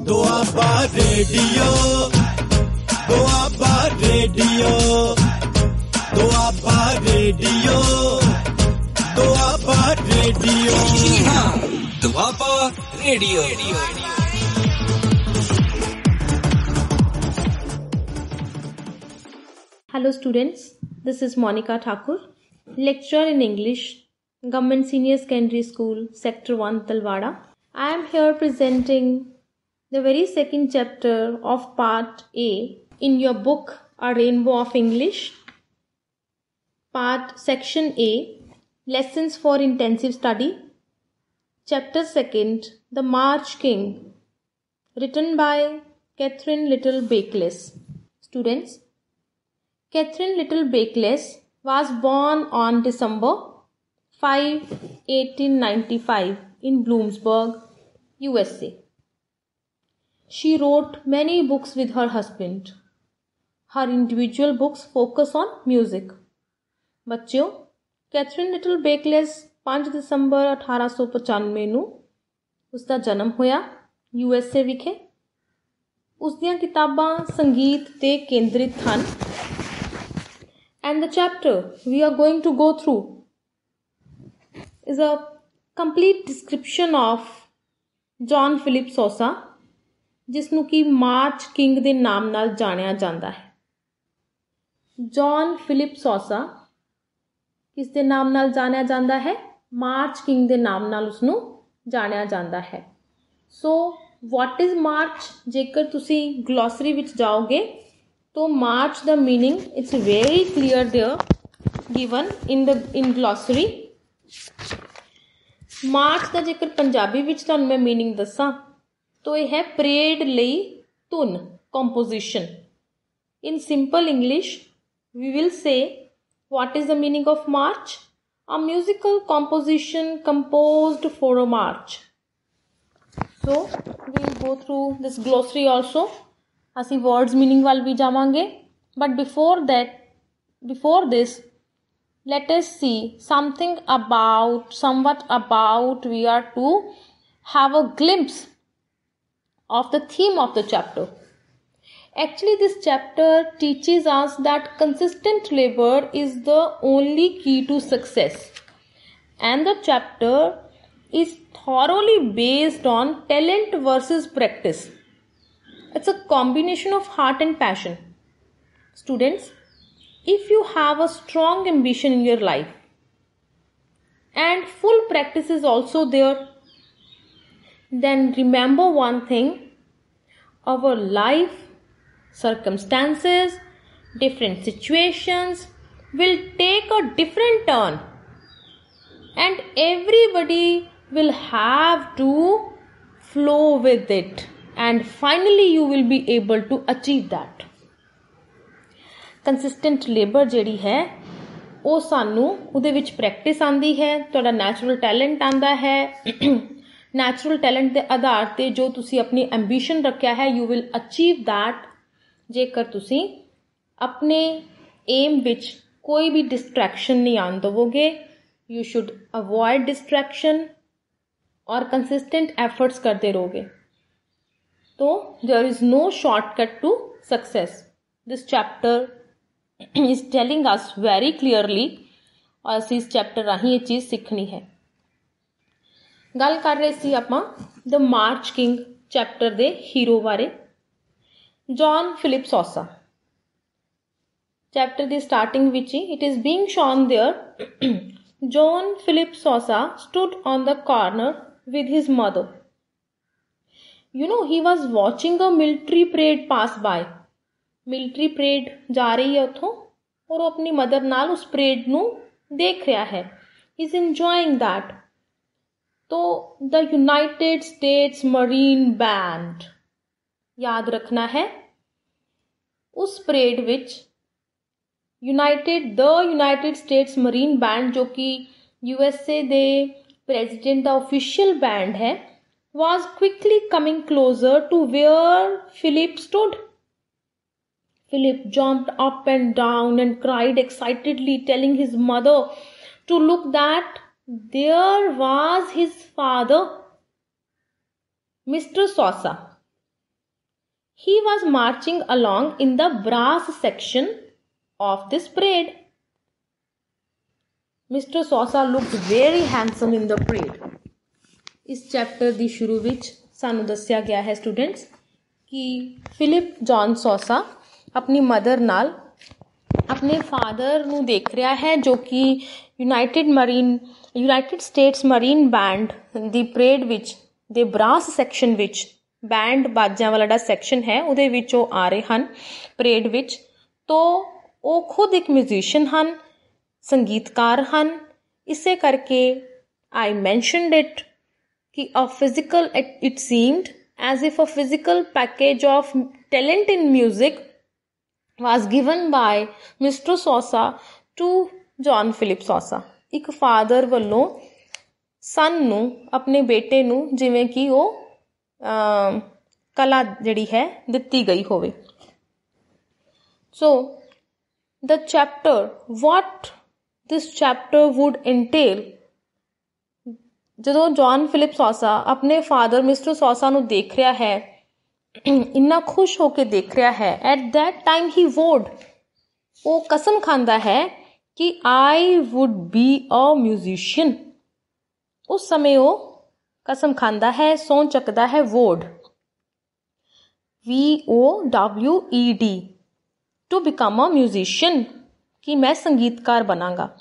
Doaba radio, Doaba radio, Doaba radio, Doaba radio, Doaba radio. Hello students, this is Monica Thakur, lecturer in English, Government Senior Secondary School, Sector 1, Talwada. I am here presenting the very second chapter of Part A in your book, A Rainbow of English. Section A, Lessons for Intensive Study. Chapter 2, The March King, written by Catherine Little Bakeless. Students, Catherine Little Bakeless was born on December 5, 1895 in Bloomsburg, USA. She wrote many books with her husband. Her individual books focus on music. बच्चों, Catherine little bagless 5 ਦਸੰਬਰ 1895 ਨੂੰ ਉਸਦਾ ਜਨਮ ਹੋਇਆ USA ਵਿਖੇ। ਉਸ ਦੀਆਂ ਕਿਤਾਬਾਂ ਸੰਗੀਤ ਤੇ ਕੇਂਦਰਿਤ ਹਨ। And the chapter we are going to go through is a complete description of John Philip Sousa, ਜਿਸਨੂੰ ਕਿ ਮਾਰਚ ਕਿੰਗ ਦੇ ਨਾਮ ਨਾਲ ਜਾਣਿਆ ਜਾਂਦਾ ਹੈ। ਜੌਨ ਫਿਲਿਪ ਸੌਸਾ ਕਿਸ ਦੇ ਨਾਮ ਨਾਲ ਜਾਣਿਆ ਜਾਂਦਾ ਹੈ? ਮਾਰਚ ਕਿੰਗ ਦੇ ਨਾਮ ਨਾਲ ਉਸਨੂੰ ਜਾਣਿਆ ਜਾਂਦਾ ਹੈ। ਸੋ ਵਾਟ ਇਜ਼ ਮਾਰਚ? ਜੇਕਰ ਤੁਸੀਂ ਗਲੋਸਰੀ ਵਿੱਚ ਜਾਓਗੇ तो March the meaning it's very clear there given in glossary. March ਦਾ ਜੇਕਰ ਪੰਜਾਬੀ ਵਿੱਚ ਤੁਹਾਨੂੰ ਮੈਂ meaning ਦੱਸਾਂ तो ਇਹ ਹੈ parade ਲਈ ਧੁਨ composition. In simple English we will say what is the meaning of march? A musical composition composed for a march. So we will go through this glossary also. ਅਸੀਂ words meaning ਵੱਲ ਵੀ ਜਾਵਾਂਗੇ, but before this let us see somewhat about we are to have a glimpse of the theme of the chapter. Actually this chapter teaches us that consistent labor is the only key to success, and the chapter is thoroughly based on talent versus practice. It's a combination of heart and passion. Students, if you have a strong ambition in your life and full practice is also there, then remember one thing: our life, circumstances, different situations will take a different turn, and everybody will have to flow with it. And finally you will be able to achieve that. Consistent labor ਜਿਹੜੀ ਹੈ ਉਹ ਸਾਨੂੰ ਉਹਦੇ ਵਿੱਚ practice ਆਂਦੀ ਹੈ, ਤੁਹਾਡਾ natural talent ਆਂਦਾ ਹੈ। ਨੈਚੁਰਲ ਟੈਲੈਂਟ ਦੇ ਆਧਾਰ ਤੇ ਜੋ ਤੁਸੀਂ ਆਪਣੀ ਐਂਬੀਸ਼ਨ ਰੱਖਿਆ ਹੈ you will achieve that ਜੇਕਰ ਤੁਸੀਂ ਆਪਣੇ ਏਮ ਵਿੱਚ ਕੋਈ ਵੀ ਡਿਸਟਰੈਕਸ਼ਨ ਨਹੀਂ ਆਉਣ ਦੇਵੋਗੇ। You should avoid distraction और consistent efforts करते रहोगे तो there is no shortcut to success. This chapter is telling us very clearly और ਅਸੀਂ ਇਸ ਚੈਪਟਰ ਰਾਹੀਂ ਇਹ ਚੀਜ਼ ਸਿੱਖਣੀ ਹੈ। ਗੱਲ ਕਰ ਰਹੇ ਸੀ ਆਪਾਂ ਦ ਮਾਰਚ ਕਿੰਗ ਚੈਪਟਰ ਦੇ ਹੀਰੋ ਬਾਰੇ, ਜੌਨ ਫਿਲਿਪ ਸੌਸਾ। ਚੈਪਟਰ ਦੀ ਸਟਾਰਟਿੰਗ ਵਿੱਚ ਹੀ it is being shown there John Philip Sousa stood on the corner with his mother. You know, he was watching a military parade pass by. Military parade ਜਾ ਰਹੀ ਹੈ ਉੱਥੋਂ ਔਰ ਉਹ ਆਪਣੀ mother ਨਾਲ ਉਸ parade ਨੂੰ ਦੇਖ ਰਿਹਾ ਹੈ। He is enjoying that. तो the United States Marine Band याद रखना है उस parade ਵਿੱਚ United States Marine Band जो कि USA ਦੇ president ਦਾ official band है was quickly coming closer to where Philip stood. Philip jumped up and down and cried excitedly, telling his mother to look that there was his father, Mr. Sousa, he was marching along in the brass section of this parade. Mr. Sosa looked very handsome in the parade. इस chapter ਦੀ ਸ਼ੁਰੂ ਵਿੱਚ ਸਾਨੂੰ ਦੱਸਿਆ ਗਿਆ ਹੈ students ਕਿ Philip John Sosa ਆਪਣੀ mother ਨਾਲ ਆਪਣੇ ਫਾਦਰ ਨੂੰ ਦੇਖ ਰਿਹਾ ਹੈ ਜੋ ਕਿ ਯੂਨਾਈਟਿਡ ਸਟੇਟਸ ਮਰੀਨ ਬੈਂਡ ਦੀ ਪਰੇਡ ਵਿੱਚ ਦੇ ਬ੍ਰਾਸ ਸੈਕਸ਼ਨ ਵਿੱਚ ਬੈਂਡ ਬਾਜਿਆਂ ਵਾਲਾ ਜਿਹੜਾ ਸੈਕਸ਼ਨ ਹੈ ਉਹਦੇ ਵਿੱਚ ਉਹ ਆ ਰਹੇ ਹਨ ਪਰੇਡ ਵਿੱਚ। ਤੋ ਉਹ ਖੁਦ ਇੱਕ ਮਿਊਜ਼ੀਸ਼ੀਅਨ ਹਨ, ਸੰਗੀਤਕਾਰ ਹਨ। ਇਸੇ ਕਰਕੇ ਆਈ ਮੈਂਸ਼ਨਡ ਇਟ ਕਿ it seemed as if a physical package of talent in music was given by Mr. Sosa to John Philip Sosa। ਇੱਕ ਫਾਦਰ ਵੱਲੋਂ ਸਨ ਨੂੰ ਆਪਣੇ ਬੇਟੇ ਨੂੰ ਜਿਵੇਂ ਕਿ ਉਹ ਕਲਾ ਜਿਹੜੀ ਹੈ ਦਿੱਤੀ ਗਈ ਹੋਵੇ। So the chapter, what this chapter would entail, ਜਦੋਂ ਜੌਨ ਫਿਲਿਪ ਸੋਸਾ ਆਪਣੇ ਫਾਦਰ ਮਿਸਟਰ ਸੋਸਾ ਨੂੰ ਦੇਖ ਰਿਹਾ ਹੈ, ਇੰਨਾ ਖੁਸ਼ ਹੋ ਕੇ ਦੇਖ ਰਿਹਾ ਹੈ, ਐਟ ਦੈਟ ਟਾਈਮ ਹੀ ਵੋਡ, ਉਹ ਕਸਮ ਖਾਂਦਾ ਹੈ ਕਿ I would be a musician. ਉਸ ਸਮੇਂ ਉਹ ਕਸਮ ਖਾਂਦਾ ਹੈ, ਸਹੁੰ ਚੱਕਦਾ ਹੈ, vowed VOWED to become a musician, ਕਿ ਮੈਂ ਸੰਗੀਤਕਾਰ ਬਣਾਂਗਾ।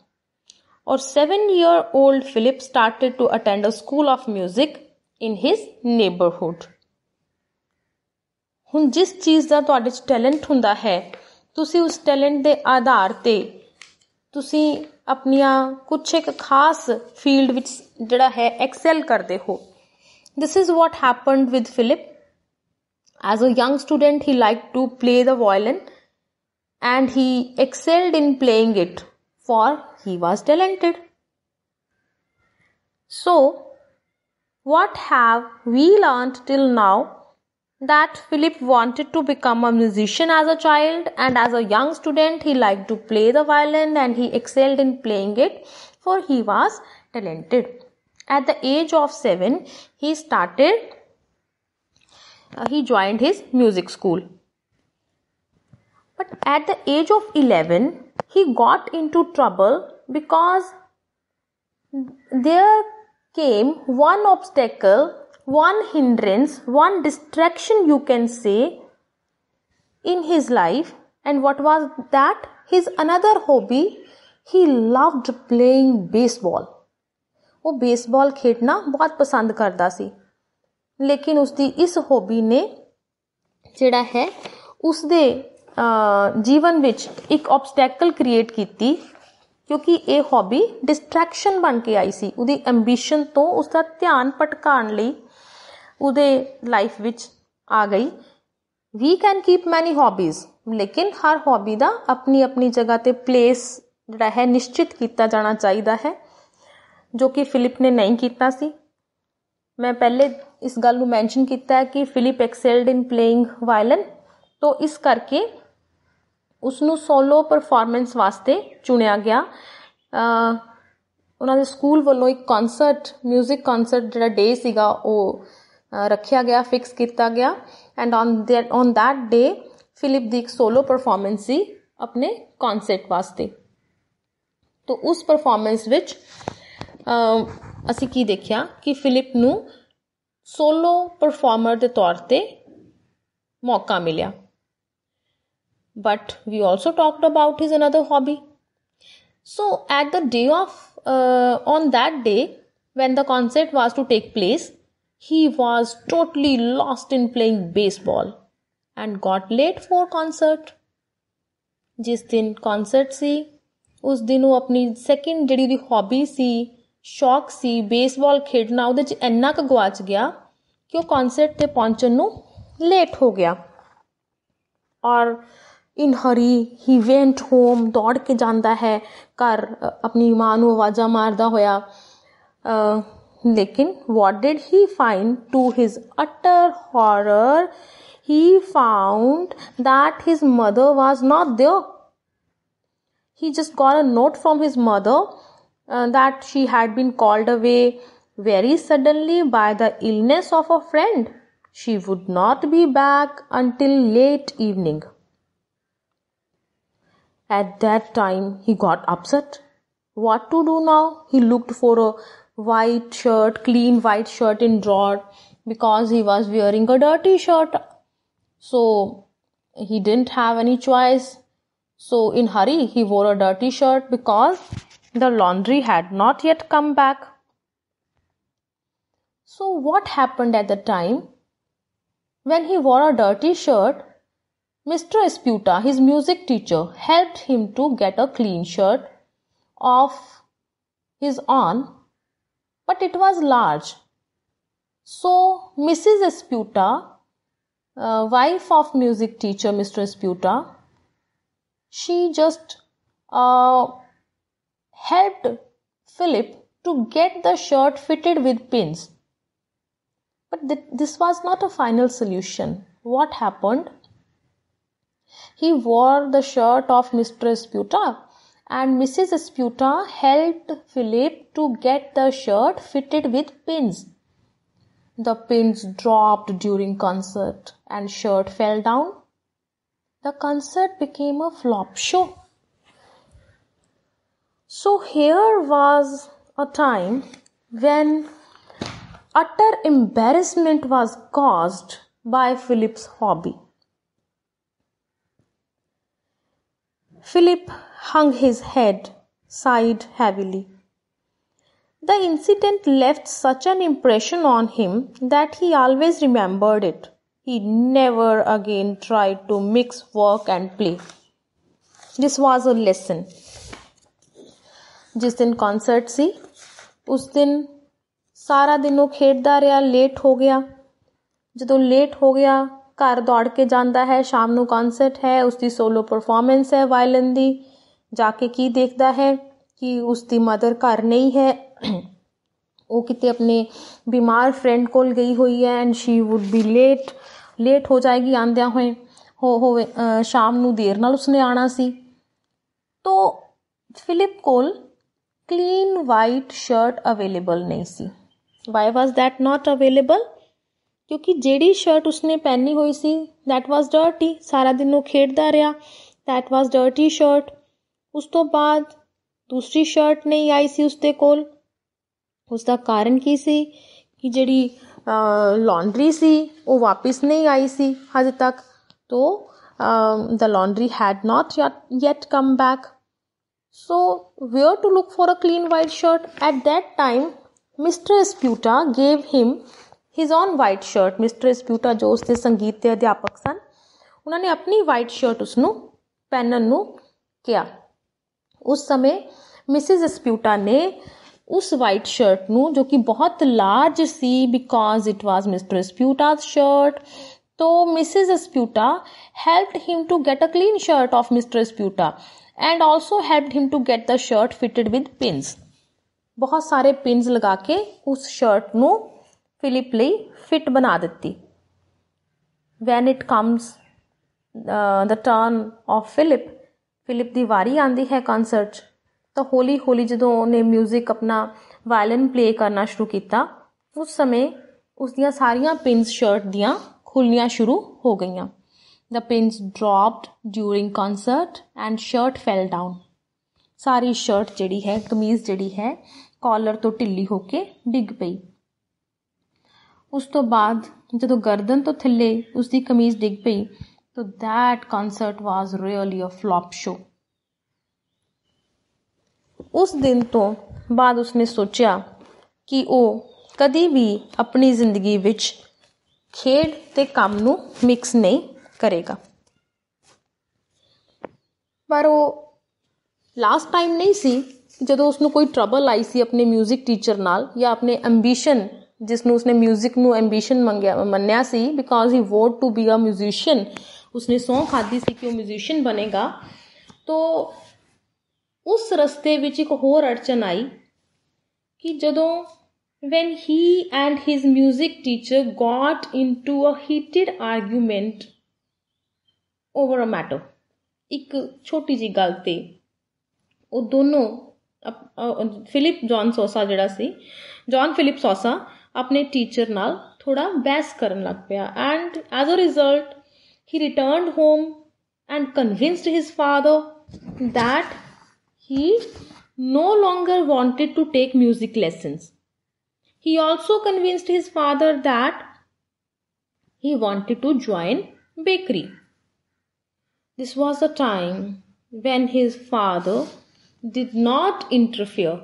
और 7-year-old Philip started to attend a school of music in his neighborhood। ਹੁਣ ਜਿਸ ਚੀਜ਼ ਦਾ ਤੁਹਾਡੇ 'ਚ ਟੈਲੈਂਟ ਹੁੰਦਾ ਹੈ ਤੁਸੀਂ ਉਸ ਟੈਲੈਂਟ ਦੇ ਆਧਾਰ 'ਤੇ ਤੁਸੀਂ ਆਪਣੀਆਂ ਕੁਛ ਇੱਕ ਖਾਸ ਫੀਲਡ ਵਿੱਚ ਜਿਹੜਾ ਹੈ ਐਕਸੈਲ ਕਰਦੇ ਹੋ। This is what happened with Philip. As a young student he liked to play the violin and he excelled in playing it, for he was talented. So what have we learned till now? That Philip wanted to become a musician as a child, and as a young student he liked to play the violin and he excelled in playing it, for he was talented. At the age of 7 he joined his music school. But at the age of 11 he got into trouble because there came one obstacle, one hindrance, one distraction you can say in his life. And what was that? His another hobby, he loved playing baseball. वो baseball खेलना बहुत पसंद करता सी, लेकिन उसकी इस hobby ने ਜਿਹੜਾ ਹੈ ਉਸਦੇ ਜੀਵਨ ਵਿੱਚ ਇੱਕ ਆਬਸਟੈਕਲ ਕ੍ਰੀਏਟ ਕੀਤੀ, ਕਿਉਂਕਿ ਇਹ ਹੌਬੀ ਡਿਸਟਰੈਕਸ਼ਨ ਬਣ ਕੇ ਆਈ ਸੀ। ਉਹਦੀ ਐਂਬੀਸ਼ਨ ਤੋਂ ਉਸਦਾ ਧਿਆਨ ਭਟਕਾਉਣ ਲਈ ਉਹਦੇ ਲਾਈਫ ਵਿੱਚ ਆ ਗਈ। ਵੀ ਕੈਨ ਕੀਪ ਮੈਨੀ ਹੌਬੀਜ਼, ਲੇਕਿਨ ਹਰ ਹੌਬੀ ਦਾ ਆਪਣੀ ਆਪਣੀ ਜਗ੍ਹਾ 'ਤੇ ਪਲੇਸ ਜਿਹੜਾ ਹੈ ਨਿਸ਼ਚਿਤ ਕੀਤਾ ਜਾਣਾ ਚਾਹੀਦਾ ਹੈ, ਜੋ ਕਿ ਫਿਲਿਪ ਨੇ ਨਹੀਂ ਕੀਤਾ ਸੀ। ਮੈਂ ਪਹਿਲੇ ਇਸ ਗੱਲ ਨੂੰ ਮੈਂਸ਼ਨ ਕੀਤਾ ਹੈ ਕਿ ਫਿਲਿਪ ਐਕਸੈਲਡ ਇਨ ਪਲੇਇੰਗ ਵਾਇਲਨ, ਤੋਂ ਇਸ ਕਰਕੇ ਉਸਨੂੰ ਸੋਲੋ ਪਰਫੋਰਮੈਂਸ ਵਾਸਤੇ ਚੁਣਿਆ ਗਿਆ। ਉਹਨਾਂ ਦੇ ਸਕੂਲ ਵੱਲੋਂ ਇੱਕ ਕੌਂਸਰਟ, ਮਿਊਜ਼ਿਕ ਕੌਂਸਰਟ ਜਿਹੜਾ ਡੇ ਸੀਗਾ ਉਹ ਰੱਖਿਆ ਗਿਆ, ਫਿਕਸ ਕੀਤਾ ਗਿਆ। And on that day Philip ਦੀ ਇੱਕ ਸੋਲੋ ਪਰਫੋਰਮੈਂਸ ਸੀ ਆਪਣੇ ਕੌਂਸਰਟ ਵਾਸਤੇ। ਤਾਂ ਉਸ ਪਰਫੋਰਮੈਂਸ ਵਿੱਚ ਅਸੀਂ ਕੀ ਦੇਖਿਆ ਕਿ ਫਿਲਿਪ ਨੂੰ ਸੋਲੋ ਪਰਫੋਰਮਰ ਦੇ ਤੌਰ 'ਤੇ ਮੌਕਾ ਮਿਲਿਆ। But we also talked about his another hobby. So at the day of on that day when the concert was to take place, he was totally lost in playing baseball and got late for concert. जिस दिन concert ਸੀ ਉਸ ਦਿਨ ਉਹ ਆਪਣੀ second ਜਿਹੜੀ ਉਹਦੀ hobby ਸੀ, ਸ਼ੌਕ ਸੀ baseball ਖੇਡਣਾ, ਉਹਦੇ 'ਚ ਇੰਨਾ ਕੁ ਗਵਾਚ ਗਿਆ ਕਿ ਉਹ concert 'ਤੇ ਪਹੁੰਚਣ ਨੂੰ ਲੇਟ ਹੋ ਗਿਆ। ਔਰ ਇਨ ਹਰੀ ਹੀ ਵੈਂਟ ਹੋਮ, ਦੌੜ ਕੇ ਜਾਂਦਾ ਹੈ ਘਰ, ਆਪਣੀ ਮਾਂ ਨੂੰ ਆਵਾਜ਼ਾਂ ਮਾਰਦਾ ਹੋਇਆ। ਲੇਕਿਨ what did he find to his utter horror, he found that his mother was not there. He just got a note from his mother that she had been called away very suddenly by the illness of a friend. She would not be back until late evening. At that time, he got upset. What to do now? He looked for a white shirt, clean white shirt in drawer, because he was wearing a dirty shirt. So he didn't have any choice. So in hurry, he wore a dirty shirt because the laundry had not yet come back. So what happened at the time? When he wore a dirty shirt, Mr. Esputa, his music teacher, helped him to get a clean shirt of his own, but it was large. So Mrs. Esputa, wife of music teacher Mr. Esputa, she just helped Philip to get the shirt fitted with pins. But this was not a final solution. What happened? He wore the shirt of Mr. Esputa, and Mrs. Esputa helped Philip to get the shirt fitted with pins. The pins dropped during concert and shirt fell down. The concert became a flop show. So here was a time when utter embarrassment was caused by Philip's hobby. Philip hung his head, sighed heavily. The incident left such an impression on him that he always remembered it. He never again tried to mix work and play. This was a lesson. जिस दिन concert सी उस दिन सारा दिन ਉਹ ਖੇਡਦਾ ਰਿਹਾ, late ਹੋ ਗਿਆ. ਜਦੋਂ ਲੇਟ ਹੋ ਗਿਆ ਘਰ ਦੌੜ ਕੇ ਜਾਂਦਾ ਹੈ, ਸ਼ਾਮ ਨੂੰ ਕਨਸਰਟ ਹੈ, ਉਸਦੀ ਸੋਲੋ ਪਰਫਾਰਮੈਂਸ ਹੈ ਵਾਇਲਨ ਦੀ. ਜਾ ਕੇ ਕੀ ਦੇਖਦਾ ਹੈ ਕਿ ਉਸਦੀ ਮਦਰ ਘਰ ਨਹੀਂ ਹੈ, ਉਹ ਕਿਤੇ ਆਪਣੇ ਬਿਮਾਰ ਫਰੈਂਡ ਕੋਲ ਗਈ ਹੋਈ ਹੈ and she wood B late ਹੋ ਜਾਏਗੀ ਆਉਂਦਿਆਂ ਹੋਏ ਹੋਵੇ ਸ਼ਾਮ ਨੂੰ ਦੇਰ ਨਾਲ ਉਸਨੇ ਆਉਣਾ ਸੀ. ਤੋ ਫਿਲਿਪ ਕੋਲ ਕਲੀਨ ਵਾਈਟ ਸ਼ਰਟ ਅਵੇਲੇਬਲ ਨਹੀਂ ਸੀ. Why was that not available? ਕਿਉਂਕਿ ਜਿਹੜੀ ਸ਼ਰਟ ਉਸਨੇ ਪਹਿਨੀ ਹੋਈ ਸੀ ਦੈਟ ਵਾਜ਼ ਡਰਟੀ. ਸਾਰਾ ਦਿਨ ਉਹ ਖੇਡਦਾ ਰਿਹਾ, ਦੈਟ ਵਾਜ਼ ਡਰਟੀ ਸ਼ਰਟ. ਉਸ ਤੋਂ ਬਾਅਦ ਦੂਸਰੀ ਸ਼ਰਟ ਨਹੀਂ ਆਈ ਸੀ ਉਸਦੇ ਕੋਲ. ਉਸਦਾ ਕਾਰਨ ਕੀ ਸੀ ਕਿ ਜਿਹੜੀ ਲਾਂਡਰੀ ਸੀ ਉਹ ਵਾਪਿਸ ਨਹੀਂ ਆਈ ਸੀ ਹਜੇ ਤੱਕ. ਤੋ ਦ laundry head not ਯet come back. So where to look for a clean white shirt? At that time Mr. Esputa gave him his own white shirt. Mr. Esputa ਜੋ ਉਸਦੇ ਸੰਗੀਤ ਦੇ ਅਧਿਆਪਕ ਸਨ, ਉਹਨਾਂ ਨੇ ਆਪਣੀ ਵਾਈਟ ਸ਼ਰਟ ਉਸਨੂੰ ਪਹਿਨਣ ਨੂੰ ਕਿਹਾ. ਉਸ ਸਮੇਂ ਮਿਸਿਸ ਐਸਪਿਊਟਾ ਨੇ ਉਸ ਵਾਈਟ ਸ਼ਰਟ ਨੂੰ, ਜੋ ਕਿ ਬਹੁਤ ਲਾਰਜ ਸੀ because it was Mr Esputa's shirt, ਤੋ Mrs Esputa helped him to get a clean shirt of Mr Esputa and also helped him to get the shirt fitted with pins. ਬਹੁਤ ਸਾਰੇ PIMS ਲਗਾ ਕੇ ਉਸ shirt ਨੂੰ Philip ਲਈ fit ਬਣਾ ਦਿੱਤੀ. when it comes the turn of Philip ਦੀ ਵਾਰੀ ਆਉਂਦੀ ਹੈ ਕਨਸਰਟ 'ਚ, ਤਾਂ ਹੌਲੀ ਹੌਲੀ ਜਦੋਂ ਉਹਨੇ ਮਿਊਜ਼ਿਕ ਆਪਣਾ ਵਾਇਲਨ ਪਲੇ ਕਰਨਾ ਸ਼ੁਰੂ ਕੀਤਾ, ਉਸ ਸਮੇਂ ਉਸਦੀਆਂ ਸਾਰੀਆਂ ਪਿੰਸ ਸ਼ਰਟ ਦੀਆਂ ਖੁੱਲ੍ਹਣੀਆਂ ਸ਼ੁਰੂ ਹੋ ਗਈਆਂ. The pins dropped during concert and shirt fell down. Sorry shirt ਜਿਹੜੀ ਹੈ, ਕਮੀਜ਼ ਜਿਹੜੀ ਹੈ, ਕਾਲਰ ਤੋਂ ਢਿੱਲੀ ਹੋ ਕੇ ਡਿੱਗ ਪਈ. ਉਸ ਤੋਂ ਬਾਅਦ ਜਦੋਂ ਗਰਦਨ ਤੋਂ ਥੱਲੇ ਉਸਦੀ ਕਮੀਜ਼ ਡਿੱਗ ਪਈ, ਤਾਂ that concert was really a flop show. ਉਸ ਦਿਨ ਤੋਂ ਬਾਅਦ ਉਸਨੇ ਸੋਚਿਆ ਕਿ ਉਹ ਕਦੀ ਵੀ ਆਪਣੀ ਜ਼ਿੰਦਗੀ ਵਿੱਚ ਖੇਡ ਤੇ ਕੰਮ ਨੂੰ ਮਿਕਸ ਨਹੀਂ ਕਰੇਗਾ. ਪਰ ਉਹ ਲਾਸਟ ਟਾਈਮ ਨਹੀਂ ਸੀ ਜਦੋਂ ਉਸਨੂੰ ਕੋਈ ਟਰਬਲ ਆਈ ਸੀ ਆਪਣੇ ਮਿਊਜ਼ਿਕ ਟੀਚਰ ਨਾਲ, ਜਾਂ ਆਪਣੇ ਐਂਬੀਸ਼ਨ, ਜਿਸ ਨੂੰ ਉਸਨੇ ਮਿਊਜ਼ਿਕ ਨੂੰ ਐਂਬੀਸ਼ਨ ਮੰਨਿਆ ਸੀ because he want to be a musician. ਉਸਨੇ ਸਹੁੰ ਖਾਧੀ ਸੀ ਕਿ ਉਹ ਮਿਊਜ਼ੀਸ਼ੀਅਨ ਬਣੇਗਾ. ਤੋ ਉਸ ਰਸਤੇ ਵਿੱਚ ਇੱਕ ਹੋਰ ਅੜਚਨ ਆਈ ਕਿ ਜਦੋਂ when he and his music teacher got into a heated argument over a matter, ਇੱਕ ਛੋਟੀ ਜਿਹੀ ਗੱਲ ਤੇ ਉਹ ਦੋਨੋਂ ਜੌਨ ਫਿਲਿਪ ਸੌਸਾ ਆਪਣੇ ਟੀਚਰ ਨਾਲ थोड़ा बहस करन लग पिया and as a result he returned home and convinced his father that he no longer wanted to take music lessons. He also convinced his father that he wanted to join bakery. This was a time when his father did not interfere.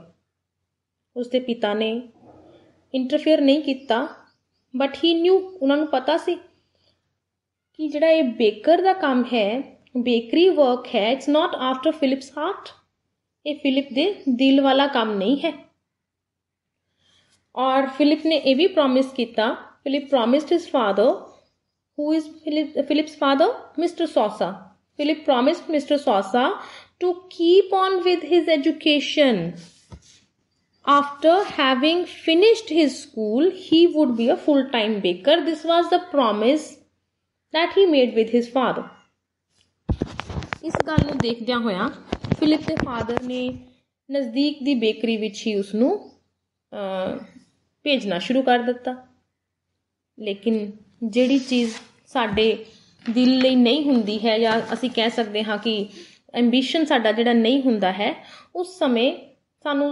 उसके पिता ने interfere नहीं किया but he new उन्होंने पता सी कि जिहड़ा ये बेकर दा काम है बेकरी वर्क है it's not after Philip's heart ये फिलिप दे दिल वाला काम नहीं है और फिलिप ने ये भी प्रॉमिस किया Philip promised his father who is Philip's father Mr Sousa Philip promised Mr Sousa to keep on with his education after having finished his school he would be a full time baker this was the promise that he made with his father इस गल नूं देखदियां होया Philip के father ने नज़दीक दी bakery विच ही उसनू भेजना शुरू कर दिता लेकिन जिहड़ी चीज़ साडे दिल लई नहीं हुंदी है या असी कह सकते हाँ कि एंबीशन साडा जिहड़ा नहीं हुंदा है उस समय सानू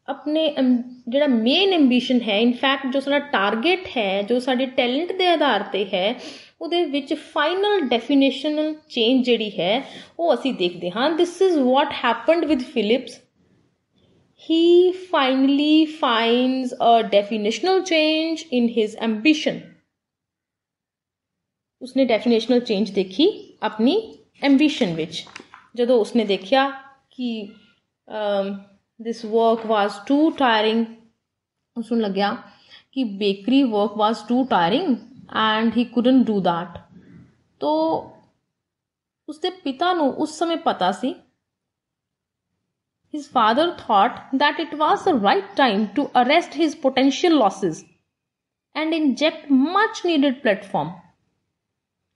अपने जिहड़ा मेन एंबीशन है इनफैक्ट जो साडा टारगेट है जो साडे टैलेंट दे आधार ते है ਉਹਦੇ ਵਿੱਚ ਫਾਈਨਲ ਡੈਫੀਨੇਸ਼ਨਲ ਚੇਂਜ ਜਿਹੜੀ ਹੈ ਉਹ ਅਸੀਂ ਦੇਖਦੇ ਹਾਂ this is what happened with Philips he finally finds a definitional change in his ambition उसने डेफिनेशनल चेंज देखी अपनी एम्बिशन विच ਜਦੋਂ उसने देखा कि this work was too tiring उसनूं लग्या कि bakery work was too tiring and he couldn't do that तो उसके पिता नूं उस समय पता सी his father thought that it was the right time to arrest his potential losses and inject much needed platform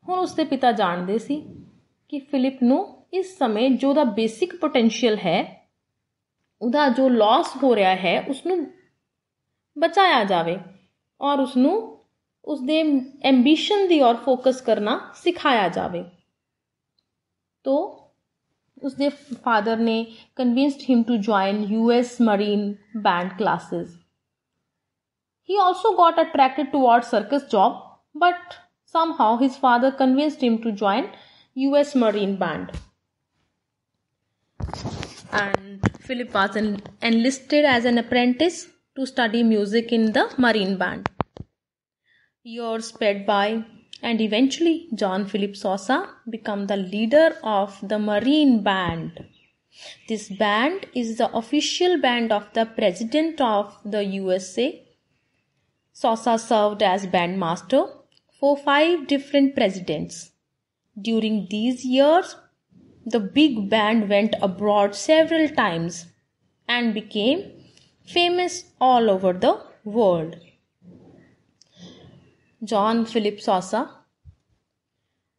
ਹੁਣ उसके पिता जानते सी कि फिलिप नूं इस समय जो दा बेसिक पोटेंशियल है उदा जो लॉस हो रहा है उसनूं बचाया जावे और उसनूं उसदे एंबिशन दी और फोकस करना सिखाया जावे तो उसदे फादर ने convinced him to join US marine band classes he also got attracted toward circus job but somehow his father convinced him to join US Marine Band and Philip was enlisted as an apprentice to study music in the Marine Band. Years sped by and eventually John Philip Sousa became the leader of the Marine Band. This band is the official band of the President of the USA. Sousa served as bandmaster for 5 different presidents. During these years, the big band went abroad several times and became famous all over the world. John Philip Sousa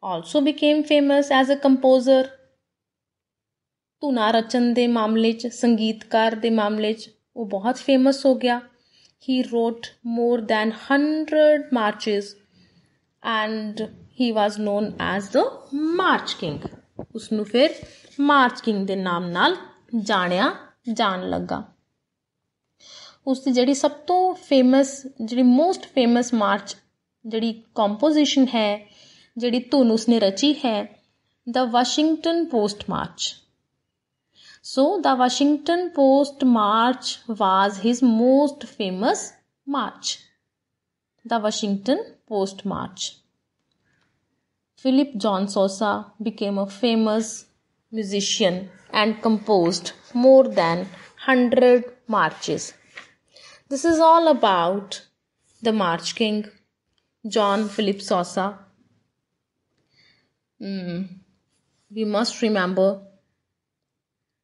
also became famous as a composer. ਧੁਨਾਂ ਰਚਨ ਦੇ ਮਾਮਲੇ 'ਚ ਸੰਗੀਤਕਾਰ ਦੇ ਮਾਮਲੇ 'ਚ ਉਹ ਬਹੁਤ ਫੇਮਸ ਹੋ ਗਿਆ. He wrote more than 100 marches and he was known as the March King. ਉਸਨੂੰ ਫਿਰ ਮਾਰਚ ਕਿੰਗ ਦੇ ਨਾਮ ਨਾਲ ਜਾਣਿਆ ਜਾਣ ਲੱਗਾ. ਉਸ ਦੀ ਜਿਹੜੀ ਸਭ ਤੋਂ ਫੇਮਸ ਜਿਹੜੀ ਮੋਸਟ ਫੇਮਸ ਮਾਰਚ ਜਿਹੜੀ ਕੰਪੋਜੀਸ਼ਨ ਹੈ ਜਿਹੜੀ ਧੁਨ ਉਸਨੇ ਰਚੀ ਹੈ the Washington Post march. So the Washington Post March was his most famous march. The Washington Post March. Philip John Sousa became a famous musician and composed more than 100 marches. This is all about the March King, John Philip Sousa. We must remember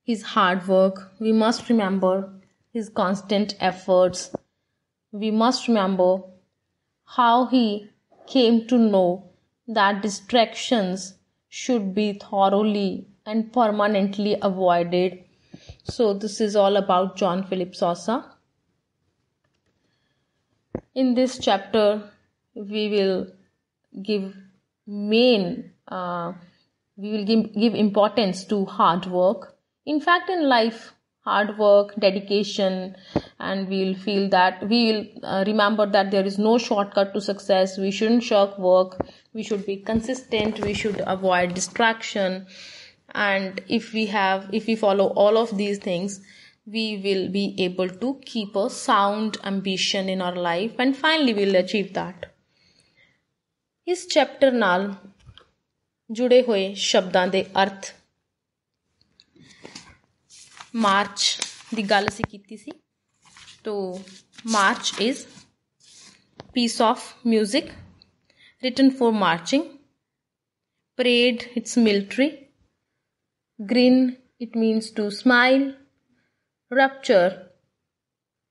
his hard work. We must remember his constant efforts. We must remember how he came to know that distractions should be thoroughly and permanently avoided. So this is all about John Philip Sousa. In this chapter, we will give give importance to hard work. In fact, in life, hard work, dedication, and we will remember that there is no shortcut to success. We shouldn't shirk work. We should be consistent. We should avoid distraction. And if we follow all of these things, we will be able to keep a sound ambition in our life, and finally we'll achieve that. ਇਸ chapter ਨਾਲ ਜੁੜੇ ਹੋਏ ਸ਼ਬਦਾਂ ਦੇ ਅਰਥ, March ਦੀ ਗੱਲ ਅਸੀਂ ਕੀਤੀ ਸੀ. ਤੋ March is piece of music written for marching. Parade, it's military. Grin, it means to smile. Rapture,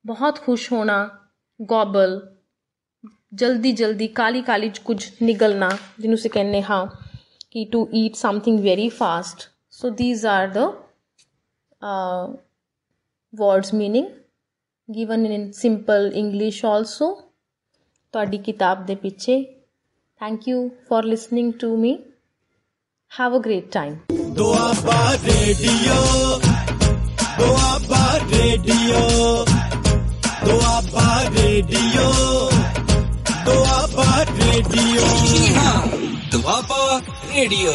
बहुत खुश होना. Gobble, जल्दी जल्दी काली काली कुछ निगलना, ਜਿਹਨੂੰ ਅਸੀਂ ਕਹਿੰਦੇ ਹਾਂ ਕਿ to eat something very fast. So these are the words meaning given in simple English also. ਤੁਹਾਡੀ ਕਿਤਾਬ ਦੇ ਪਿੱਛੇ. Thank you for listening to me. Have a great time. Doaba radio, Doaba radio, Doaba radio, Doaba radio, Doaba radio.